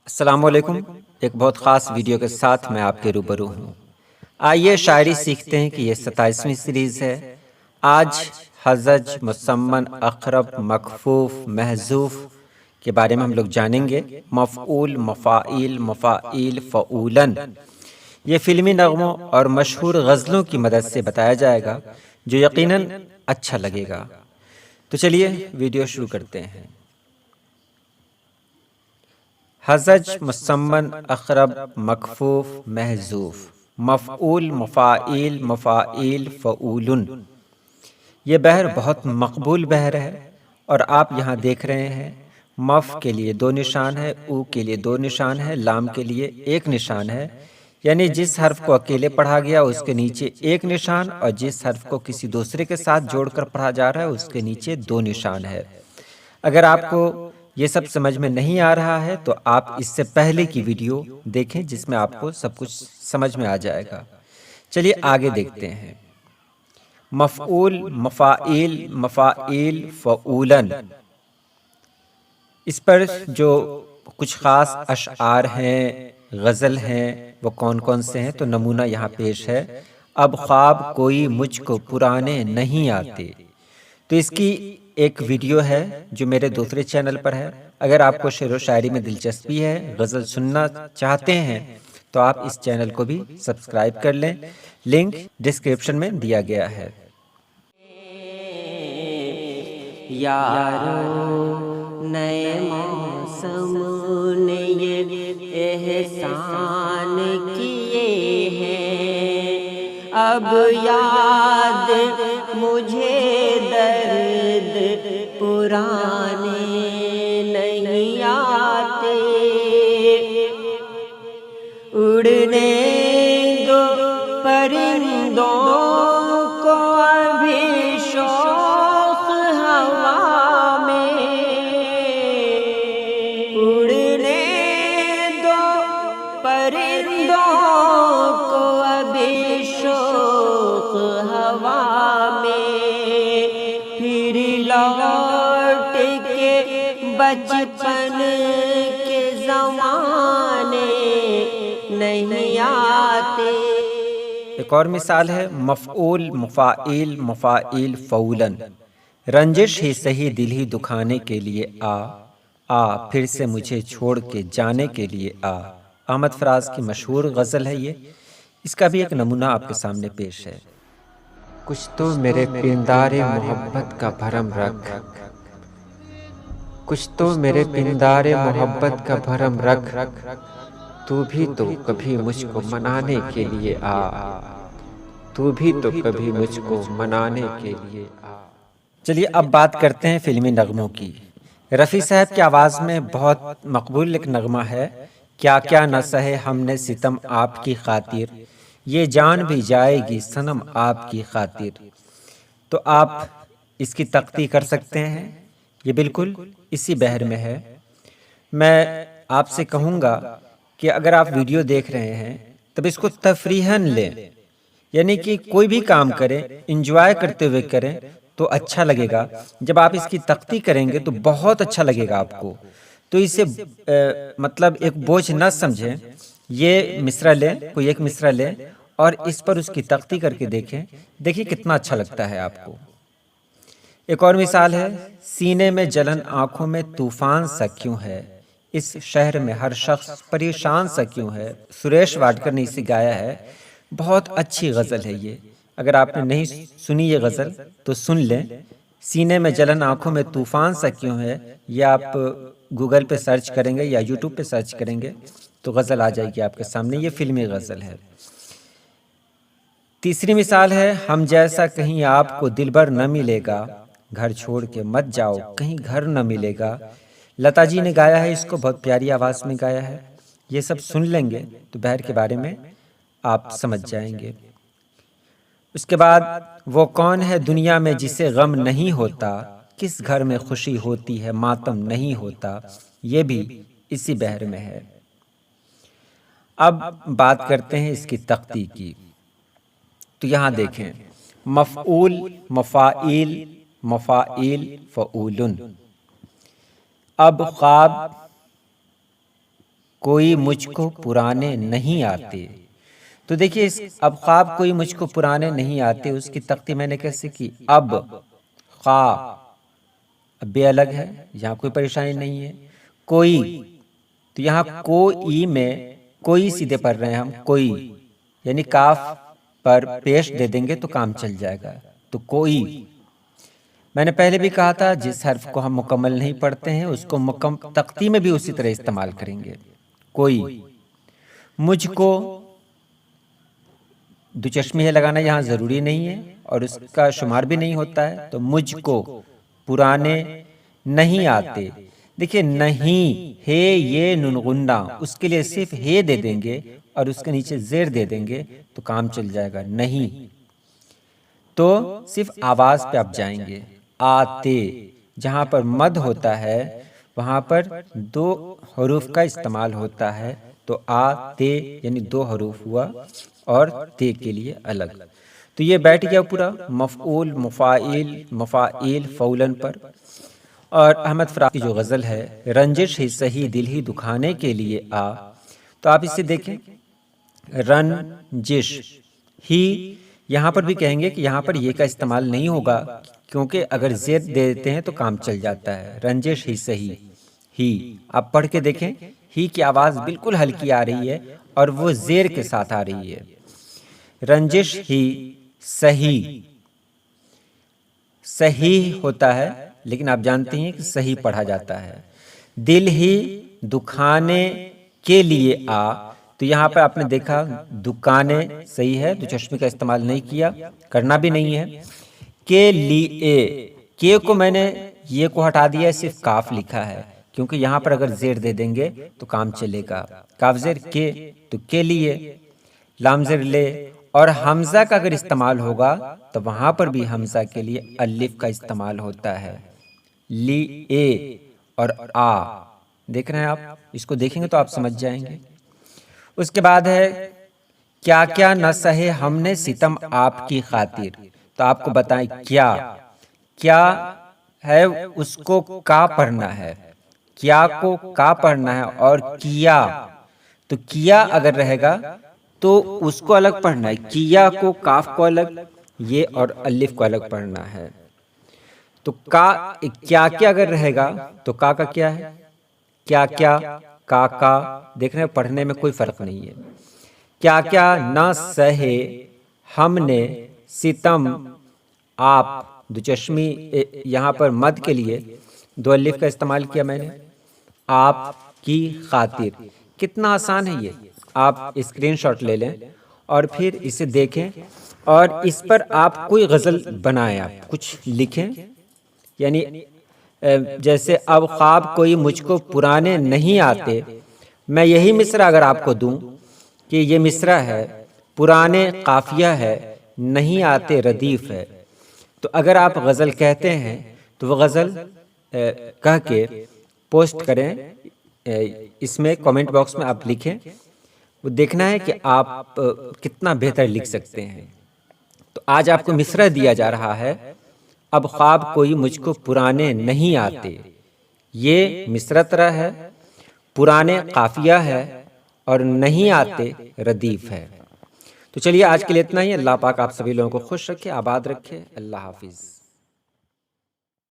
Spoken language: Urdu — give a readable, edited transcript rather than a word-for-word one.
السلام علیکم۔ ایک بہت خاص ویڈیو کے ساتھ میں آپ کے روبرو ہوں۔ آئیے شاعری سیکھتے ہیں کہ یہ 27ویں سیریز ہے۔ آج ہزج، مسمن، اقرب، مکفوف، محذوف کے بارے میں ہم لوگ جانیں گے۔ مفعول، مفاعیل، مفاعیل، فعولن، یہ فلمی نغموں اور مشہور غزلوں کی مدد سے بتایا جائے گا جو یقیناً اچھا لگے گا۔ تو چلیے ویڈیو شروع کرتے ہیں۔ ہزج، مسمن، اقرب، مکفوف، محذوف، مفعول، مفاعیل، مفاعیل، فعولن۔ یہ بحر بہت مقبول بحر ہے اور آپ یہاں دیکھ رہے ہیں مف کے لیے 2 نشان ہے، او کے لیے 2 نشان ہے، لام کے لیے 1 نشان ہے، یعنی جس حرف کو اکیلے پڑھا گیا اس کے نیچے 1 نشان، اور جس حرف کو کسی دوسرے کے ساتھ جوڑ کر پڑھا جا رہا ہے اس کے نیچے 2 نشان ہے۔ اگر آپ کو یہ سب سمجھ میں نہیں آ رہا ہے تو آپ اس سے پہلے کی ویڈیو دیکھیں جس میں آپ کو سب کچھ سمجھ میں آ جائے گا۔ چلیے آگے دیکھتے ہیں۔ مفعول، مفاعیل، مفاعیل، فعولن، اس پر جو کچھ خاص اشعار ہیں، غزل ہیں، وہ کون کون سے ہیں تو نمونہ یہاں پیش ہے۔ اب خواب کوئی مجھ کو پرانے نہیں آتے، تو اس کی ایک ویڈیو ہے جو میرے دوسرے چینل پر ہے۔ اگر آپ کو شعر و شاعری میں دلچسپی ہے، غزل سننا چاہتے ہیں تو آپ اس چینل کو بھی سبسکرائب کر لیں، لنک ڈسکرپشن میں دیا گیا ہے۔ یارو نئے موسم نے یہ احسان کیے ہیں، اب یاد مجھے درد پرانے نہیں آتے، اڑنے دو پرندوں کو ابھی شوق ہوا میں، اڑنے دو پرندوں کو ابھی شوق ہوا میں، پھر لوٹ کے بچپن کے زمانے نہیں آتے۔ ایک اور مثال ہے مفعول، مفاعیل، مفاعیل، فعولن۔ رنجش ہی سہی دل ہی دکھانے کے لیے آ پھر سے مجھے چھوڑ کے جانے کے لیے آ۔ احمد فراز کی مشہور غزل ہے یہ، اس کا بھی ایک نمونہ آپ کے سامنے پیش ہے۔ کچھ تو میرے پندار محبت کا بھرم رکھ، کچھ تو میرے پندار محبت کا بھرم رکھ، تو بھی تو کبھی مجھ کو منانے کے لیے آ، تو بھی تو کبھی مجھ کو منانے کے لیے آ۔ چلیے اب بات کرتے ہیں فلمی نغموں کی۔ رفیع صاحب کی آواز میں بہت مقبول ایک نغمہ ہے، کیا کیا نہ سہے ہم نے ستم آپ کی خاطر، یہ جان بھی جائے گی صنم آپ کی خاطر۔ تو آپ اس کی تختی کر سکتے ہیں، یہ بالکل اسی بحر میں ہے۔ میں آپ سے کہوں گا کہ اگر آپ ویڈیو دیکھ رہے ہیں تب اس کو تفریحاً لیں، یعنی کہ کوئی بھی کام کریں انجوائے کرتے ہوئے کریں تو اچھا لگے گا۔ جب آپ اس کی تختی کریں گے تو بہت اچھا لگے گا آپ کو، تو اسے مطلب ایک بوجھ نہ سمجھیں۔ یہ مصرع لیں، کوئی ایک مصرع لیں اور اس پر اس کی تختی کر کے دیکھیں، دیکھیں کتنا اچھا لگتا ہے آپ کو۔ ایک اور مثال ہے سینے میں جلن آنکھوں میں طوفان سا کیوں ہے، اس شہر میں ہر شخص پریشان سا کیوں ہے۔ سریش واڈکر نے اسے گایا ہے، بہت اچھی غزل ہے یہ۔ اگر آپ نے نہیں سنی یہ غزل تو سن لیں۔ سینے میں جلن آنکھوں میں طوفان سا کیوں ہے، یہ آپ گوگل پہ سرچ کریں گے یا یوٹیوب پہ سرچ کریں گے تو غزل آ جائے گی آپ کے سامنے، یہ فلمی غزل ہے۔ تیسری مثال ہے ہم جیسا کہیں آپ کو دلبر نہ ملے گا، گھر چھوڑ کے مت جاؤ کہیں گھر نہ ملے گا۔ لتا جی نے گایا ہے اس کو، بہت پیاری آواز میں گایا ہے۔ یہ سب سن لیں گے تو بحر کے بارے میں آپ سمجھ جائیں گے۔ اس کے بعد وہ کون ہے دنیا میں جسے غم نہیں ہوتا، کس گھر میں خوشی ہوتی ہے ماتم نہیں ہوتا، یہ بھی اسی بحر میں ہے۔ اب بات کرتے ہیں اس کی تختی کی، تو یہاں دیکھیں مفعول، مفاعیل، مفاعیل، فعولن۔ اب خواب کوئی مجھ کو پرانے نہیں آتے. تو دیکھیے اب خواب کوئی مجھ کو پرانے نہیں آتے، اس کی تختی میں نے کیسے کی؟ اب خواب اب بے الگ ہے، یہاں کوئی پریشانی نہیں ہے. کوئی، تو یہاں کوئی میں کوئی سیدھے پڑھ رہے ہیں ہم، کوئی یعنی کاف پر پیش دے دیں گے تو کام چل جائے گا. تو کوئی، میں نے پہلے بھی کہا تھا جس حرف کو ہم مکمل نہیں پڑھتے ہیں اس کو تختی میں بھی اسی طرح استعمال کریں گے. کوئی، مجھ کو دو چشمی ہے لگانا یہاں ضروری نہیں ہے اور اس کا شمار بھی نہیں ہوتا ہے. تو مجھ کو پرانے نہیں آتے. دیکھیے نہیں ہے یہ نون غنہ، اس کے لیے صرف ہے دے دیں گے اور اس کے نیچے زیر دے دیں گے تو کام چل جائے گا. نہیں تو صرف آواز پہ آپ جائیں گے. آتے، جہاں پر مد ہوتا ہے وہاں پر دو حروف کا استعمال ہوتا ہے. تو آتے یعنی دو حروف ہوا اور تے کے لیے الگ. تو یہ بیٹھ گیا پورا مفعول، مفاعل، مفاعیل، فعولن پر. اور احمد فراق کی جو غزل ہے رنجش ہی سہی دل ہی دکھانے کے لیے آ، تو آپ اسے دیکھیں رنجش ہی، یہاں پر بھی کہیں گے کہ یہاں پر یہ کا استعمال نہیں ہوگا کیونکہ اگر زیر دے دیتے ہیں تو کام چل جاتا ہے. رنجش ہی سہی، ہی آپ پڑھ کے دیکھیں، ہی کی آواز بالکل ہلکی آ رہی ہے اور وہ زیر کے ساتھ آ رہی ہے. رنجش ہی صحیح، صحیح ہوتا ہے لیکن آپ جانتے ہیں کہ صحیح پڑھا جاتا ہے. دل ہی دکھانے کے لیے آ، تو یہاں پر آپ نے دیکھا دکانے صحیح ہے، دو چشمی کا استعمال نہیں کیا، کرنا بھی نہیں ہے. کے لیے، کے کو میں نے یہ کو ہٹا دیا ہے، صرف کاف لکھا ہے کیونکہ یہاں پر اگر زیر دے دیں گے تو کام چلے گا. کاف زیر کے، تو کے لیے، لام زیر لے. اور حمزہ کا اگر استعمال ہوگا تو وہاں پر بھی حمزہ کے لیے الف کا استعمال ہوتا ہے. لی اے اور آ، دیکھ رہے ہیں آپ، اس کو دیکھیں گے تو آپ سمجھ جائیں گے. اس کے بعد ہے کیا کیا نہ سہے ہم نے ستم آپ کی خاطر. تو آپ کو بتائیں کیا، کیا ہے اس کو کا پڑھنا ہے، کیا کو کا پڑھنا ہے. اور کیا، تو کیا اگر رہے گا تو اس کو الگ پڑھنا ہے، کیا کو کاف کو الگ، یہ اور الف کو الگ پڑھنا ہے. تو کا کیا کیا اگر رہے گا تو کا کیا ہے، کیا کیا، کا دیکھ رہے ہیں پڑھنے میں کوئی فرق نہیں ہے. کیا کیا نہ سہے ہم نے ستم آپ، دو چشمی یہاں پر مد کے لیے دو الف کا استعمال کیا میں نے، آپ کی خاطر. کتنا آسان ہے یہ، آپ اسکرین شاٹ لے لیں اور پھر اسے دیکھیں اور اس پر آپ کوئی غزل بنائیں، آپ کچھ لکھیں. یعنی جیسے اب خواب کوئی مجھ کو پرانے نہیں آتے، میں یہی مصرع اگر آپ کو دوں کہ یہ مصرع ہے، پرانے قافیہ ہے، نہیں آتے ردیف ہے، تو اگر آپ غزل کہتے ہیں تو وہ غزل کہہ کے پوسٹ کریں، اس میں کامنٹ باکس میں آپ لکھیں. وہ دیکھنا ہے کہ آپ کتنا بہتر لکھ سکتے ہیں. تو آج آپ کو مصرع دیا جا رہا ہے، اب خواب کوئی مجھ کو پرانے نہیں آتے. یہ مصرع طرح ہے، پرانے قافیہ ہے اور نہیں آتے ردیف ہے. تو چلیے آج کے لیے اتنا ہی. اللہ پاک آپ سبھی لوگوں کو خوش رکھے، آباد رکھے. اللہ حافظ.